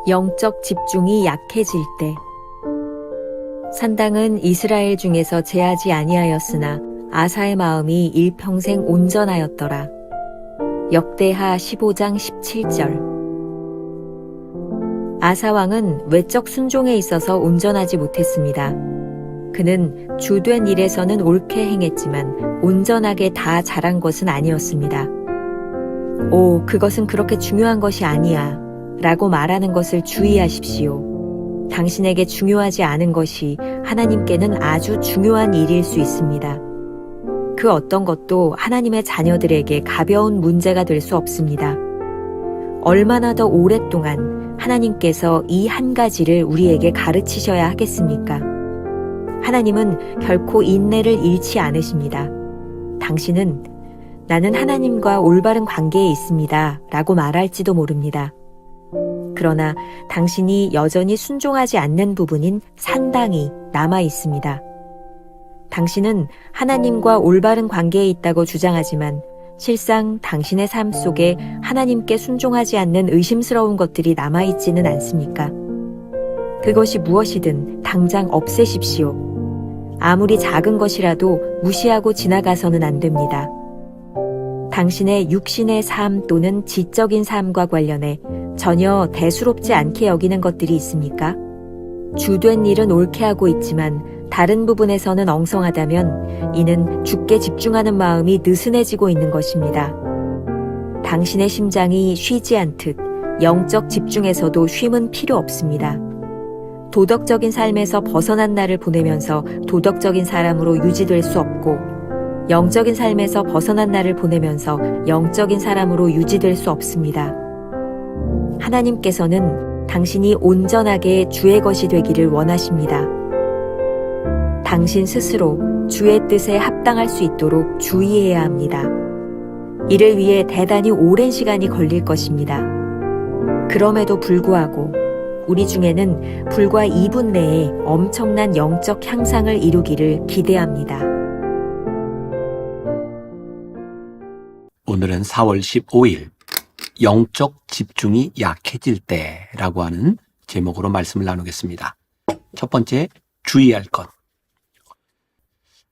영적 집중이 약해질 때 산당은 이스라엘 중에서 제하지 아니하였으나 아사의 마음이 일평생 온전하였더라. 역대하 15장 17절. 아사 왕은 외적 순종에 있어서 온전하지 못했습니다. 그는 주된 일에서는 옳게 행했지만 온전하게 다 잘한 것은 아니었습니다. 그것은 그렇게 중요한 것이 아니야 라고 말하는 것을 주의하십시오. 당신에게 중요하지 않은 것이 하나님께는 아주 중요한 일일 수 있습니다. 그 어떤 것도 하나님의 자녀들에게 가벼운 문제가 될 수 없습니다. 얼마나 더 오랫동안 하나님께서 이 한 가지를 우리에게 가르치셔야 하겠습니까? 하나님은 결코 인내를 잃지 않으십니다. 당신은 나는 하나님과 올바른 관계에 있습니다 라고 말할지도 모릅니다. 그러나 당신이 여전히 순종하지 않는 부분인 산당이 남아 있습니다. 당신은 하나님과 올바른 관계에 있다고 주장하지만 실상 당신의 삶 속에 하나님께 순종하지 않는 의심스러운 것들이 남아있지는 않습니까? 그것이 무엇이든 당장 없애십시오. 아무리 작은 것이라도 무시하고 지나가서는 안 됩니다. 당신의 육신의 삶 또는 지적인 삶과 관련해 전혀 대수롭지 않게 여기는 것들이 있습니까? 주된 일은 옳게 하고 있지만 다른 부분에서는 엉성하다면 이는 주께 집중하는 마음이 느슨해지고 있는 것입니다. 당신의 심장이 쉬지 않듯 영적 집중에서도 쉼은 필요 없습니다. 도덕적인 삶에서 벗어난 날을 보내면서 도덕적인 사람으로 유지될 수 없고 영적인 삶에서 벗어난 날을 보내면서 영적인 사람으로 유지될 수 없습니다. 하나님께서는 당신이 온전하게 주의 것이 되기를 원하십니다. 당신 스스로 주의 뜻에 합당할 수 있도록 주의해야 합니다. 이를 위해 대단히 오랜 시간이 걸릴 것입니다. 그럼에도 불구하고 우리 중에는 불과 2분 내에 엄청난 영적 향상을 이루기를 기대합니다. 오늘은 4월 15일 영적 집중이 약해질 때라고 하는 제목으로 말씀을 나누겠습니다. 첫 번째, 주의할 것.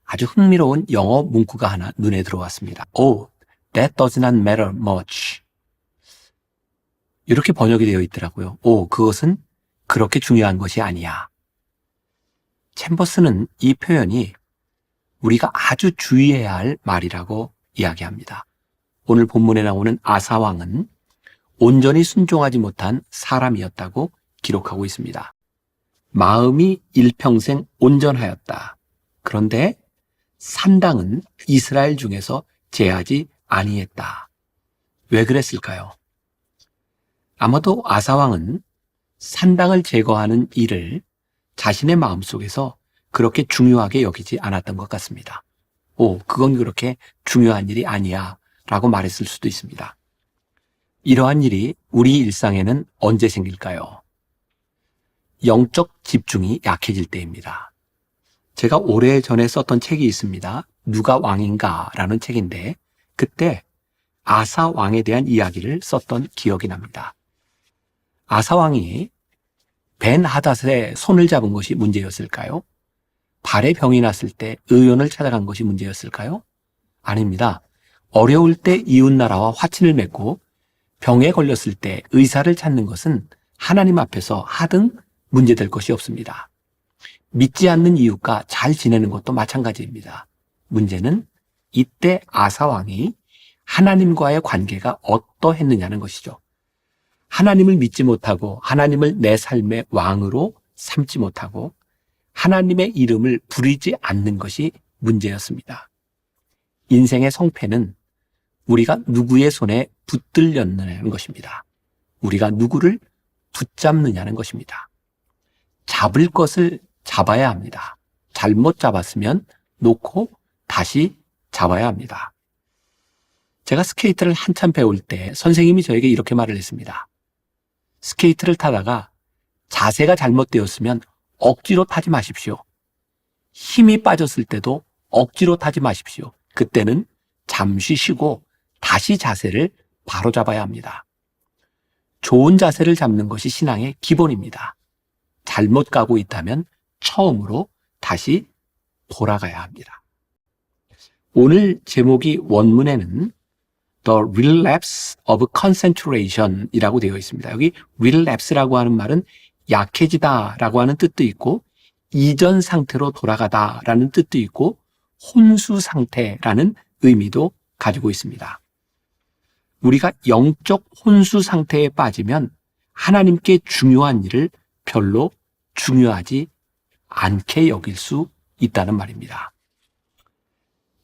아주 흥미로운 영어 문구가 하나 눈에 들어왔습니다. That does not matter much. 이렇게 번역이 되어 있더라고요. 그것은 그렇게 중요한 것이 아니야. 챔버스는 이 표현이 우리가 아주 주의해야 할 말이라고 이야기합니다. 오늘 본문에 나오는 아사 왕은 온전히 순종하지 못한 사람이었다고 기록하고 있습니다. 마음이 일평생 온전하였다. 그런데 산당은 이스라엘 중에서 제하지 아니했다. 왜 그랬을까요? 아마도 아사 왕은 산당을 제거하는 일을 자신의 마음속에서 그렇게 중요하게 여기지 않았던 것 같습니다. 그건 그렇게 중요한 일이 아니야 라고 말했을 수도 있습니다. 이러한 일이 우리 일상에는 언제 생길까요? 영적 집중이 약해질 때입니다. 제가 오래전에 썼던 책이 있습니다. 누가 왕인가 라는 책인데 그때 아사 왕에 대한 이야기를 썼던 기억이 납니다. 아사 왕이 벤 하닷의 손을 잡은 것이 문제였을까요? 발에 병이 났을 때 의원을 찾아간 것이 문제였을까요? 아닙니다. 어려울 때 이웃나라와 화친을 맺고 병에 걸렸을 때 의사를 찾는 것은 하나님 앞에서 하등 문제될 것이 없습니다. 믿지 않는 이웃과 잘 지내는 것도 마찬가지입니다. 문제는 이때 아사 왕이 하나님과의 관계가 어떠했느냐는 것이죠. 하나님을 믿지 못하고 하나님을 내 삶의 왕으로 삼지 못하고 하나님의 이름을 부르지 않는 것이 문제였습니다. 인생의 성패는 우리가 누구의 손에 붙들렸느냐는 것입니다. 우리가 누구를 붙잡느냐는 것입니다. 잡을 것을 잡아야 합니다. 잘못 잡았으면 놓고 다시 잡아야 합니다. 제가 스케이트를 한참 배울 때 선생님이 저에게 이렇게 말을 했습니다. 스케이트를 타다가 자세가 잘못되었으면 억지로 타지 마십시오. 힘이 빠졌을 때도 억지로 타지 마십시오. 그때는 잠시 쉬고 다시 자세를 바로 잡아야 합니다. 좋은 자세를 잡는 것이 신앙의 기본입니다. 잘못 가고 있다면 처음으로 다시 돌아가야 합니다. 오늘 제목이 원문에는 The Relapse of Concentration 이라고 되어 있습니다. 여기 relapse라고 하는 말은 약해지다 라고 하는 뜻도 있고 이전 상태로 돌아가다 라는 뜻도 있고 혼수 상태라는 의미도 가지고 있습니다. 우리가 영적 혼수 상태에 빠지면 하나님께 중요한 일을 별로 중요하지 않게 여길 수 있다는 말입니다.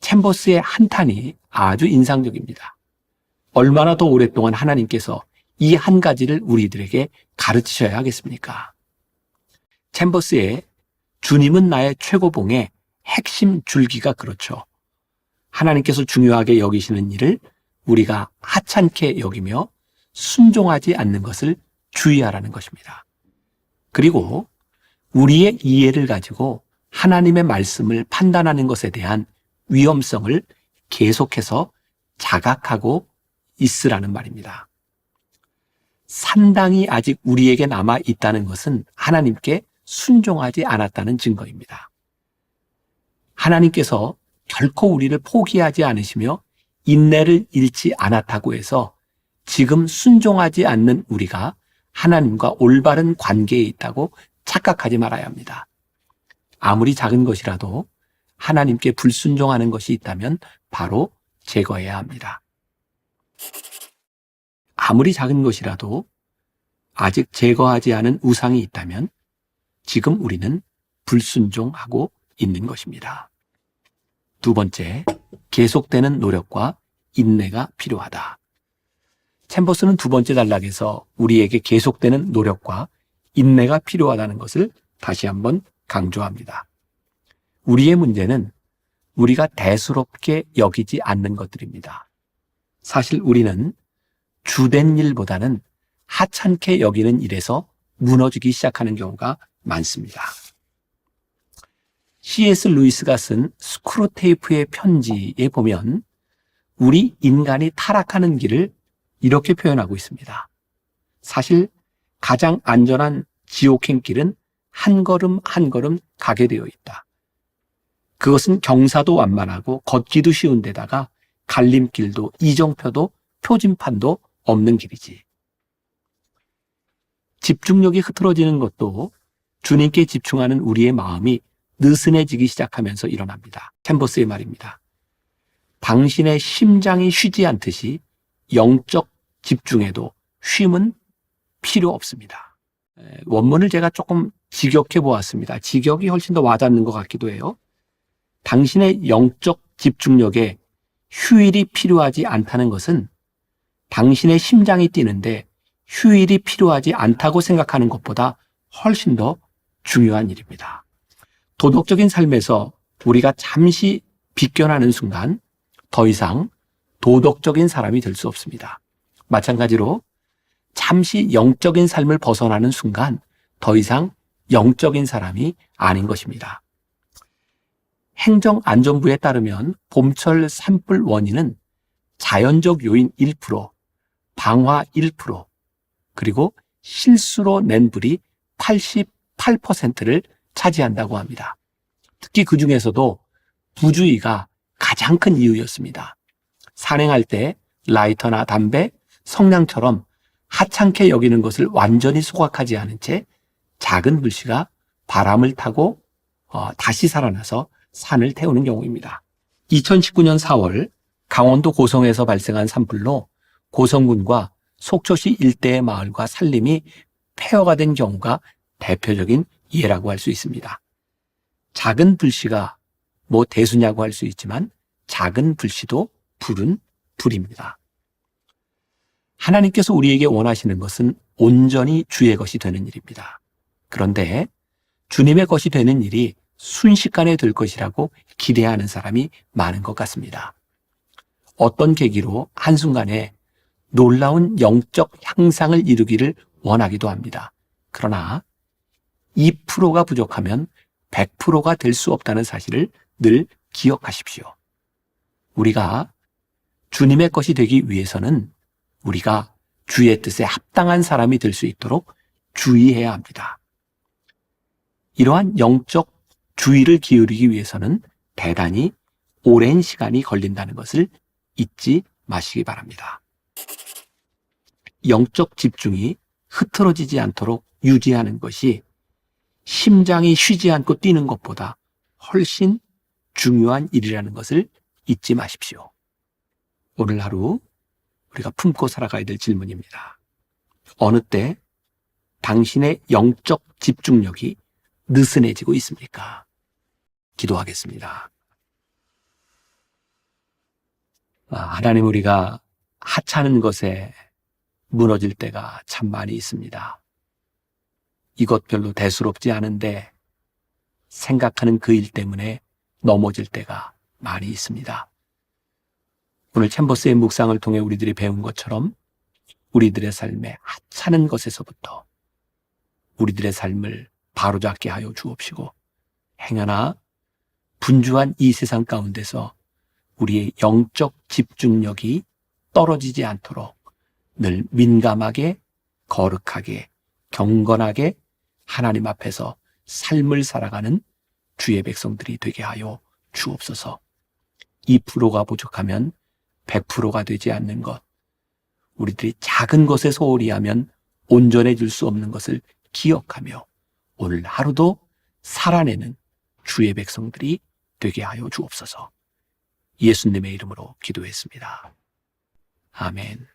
챔버스의 한탄이 아주 인상적입니다. 얼마나 더 오랫동안 하나님께서 이 한 가지를 우리들에게 가르치셔야 하겠습니까? 챔버스의 주님은 나의 최고봉의 핵심 줄기가 그렇죠. 하나님께서 중요하게 여기시는 일을 우리가 하찮게 여기며 순종하지 않는 것을 주의하라는 것입니다. 그리고 우리의 이해를 가지고 하나님의 말씀을 판단하는 것에 대한 위험성을 계속해서 자각하고 있으라는 말입니다. 산당이 아직 우리에게 남아 있다는 것은 하나님께 순종하지 않았다는 증거입니다. 하나님께서 결코 우리를 포기하지 않으시며 인내를 잃지 않았다고 해서 지금 순종하지 않는 우리가 하나님과 올바른 관계에 있다고 착각하지 말아야 합니다. 아무리 작은 것이라도 하나님께 불순종하는 것이 있다면 바로 제거해야 합니다. 아무리 작은 것이라도 아직 제거하지 않은 우상이 있다면 지금 우리는 불순종하고 있는 것입니다. 두 번째, 계속되는 노력과 인내가 필요하다. 챔버스는 두 번째 단락에서 우리에게 계속되는 노력과 인내가 필요하다는 것을 다시 한번 강조합니다. 우리의 문제는 우리가 대수롭게 여기지 않는 것들입니다. 사실 우리는 주된 일보다는 하찮게 여기는 일에서 무너지기 시작하는 경우가 많습니다. C.S. 루이스가 쓴 스크루테이프의 편지에 보면 우리 인간이 타락하는 길을 이렇게 표현하고 있습니다. 사실 가장 안전한 지옥행길은 한 걸음 한 걸음 가게 되어 있다. 그것은 경사도 완만하고 걷기도 쉬운 데다가 갈림길도 이정표도 표진판도 없는 길이지. 집중력이 흐트러지는 것도 주님께 집중하는 우리의 마음이 느슨해지기 시작하면서 일어납니다. 챔버스의 말입니다. 당신의 심장이 쉬지 않듯이 영적 집중에도 쉼은 필요 없습니다. 원문을 제가 조금 직역해 보았습니다. 직역이 훨씬 더 와닿는 것 같기도 해요. 당신의 영적 집중력에 휴일이 필요하지 않다는 것은 당신의 심장이 뛰는데 휴일이 필요하지 않다고 생각하는 것보다 훨씬 더 중요한 일입니다. 도덕적인 삶에서 우리가 잠시 비껴나는 순간 더 이상 도덕적인 사람이 될 수 없습니다. 마찬가지로 잠시 영적인 삶을 벗어나는 순간 더 이상 영적인 사람이 아닌 것입니다. 행정안전부에 따르면 봄철 산불 원인은 자연적 요인 1%, 방화 1%, 그리고 실수로 낸 불이 88%를 차지한다고 합니다. 특히 그 중에서도 부주의가 가장 큰 이유였습니다. 산행할 때 라이터나 담배, 성냥처럼 하찮게 여기는 것을 완전히 소각하지 않은 채 작은 불씨가 바람을 타고 다시 살아나서 산을 태우는 경우입니다. 2019년 4월 강원도 고성에서 발생한 산불로 고성군과 속초시 일대의 마을과 산림이 폐허가 된 경우가 대표적인 예라고 할 수 있습니다. 작은 불씨가 뭐 대수냐고 할 수 있지만 작은 불씨도 불은 불입니다. 하나님께서 우리에게 원하시는 것은 온전히 주의 것이 되는 일입니다. 그런데 주님의 것이 되는 일이 순식간에 될 것이라고 기대하는 사람이 많은 것 같습니다. 어떤 계기로 한순간에 놀라운 영적 향상을 이루기를 원하기도 합니다. 그러나 2%가 부족하면 100%가 될 수 없다는 사실을 늘 기억하십시오. 우리가 주님의 것이 되기 위해서는 우리가 주의 뜻에 합당한 사람이 될 수 있도록 주의해야 합니다. 이러한 영적 주의를 기울이기 위해서는 대단히 오랜 시간이 걸린다는 것을 잊지 마시기 바랍니다. 영적 집중이 흐트러지지 않도록 유지하는 것이 심장이 쉬지 않고 뛰는 것보다 훨씬 중요한 일이라는 것을 잊지 마십시오. 오늘 하루 우리가 품고 살아가야 될 질문입니다. 어느 때 당신의 영적 집중력이 느슨해지고 있습니까? 기도하겠습니다. 하나님, 우리가 하찮은 것에 무너질 때가 참 많이 있습니다. 이것 별로 대수롭지 않은데 생각하는 그 일 때문에 넘어질 때가 많이 있습니다. 오늘 챔버스의 묵상을 통해 우리들이 배운 것처럼 우리들의 삶에 하찮은 것에서부터 우리들의 삶을 바로잡게 하여 주옵시고, 행여나 분주한 이 세상 가운데서 우리의 영적 집중력이 떨어지지 않도록 늘 민감하게, 거룩하게, 경건하게 하나님 앞에서 삶을 살아가는 주의 백성들이 되게 하여 주옵소서. 2%가 부족하면 100%가 되지 않는 것, 우리들이 작은 것에 소홀히 하면 온전해질 수 없는 것을 기억하며 오늘 하루도 살아내는 주의 백성들이 되게 하여 주옵소서. 예수님의 이름으로 기도했습니다. 아멘.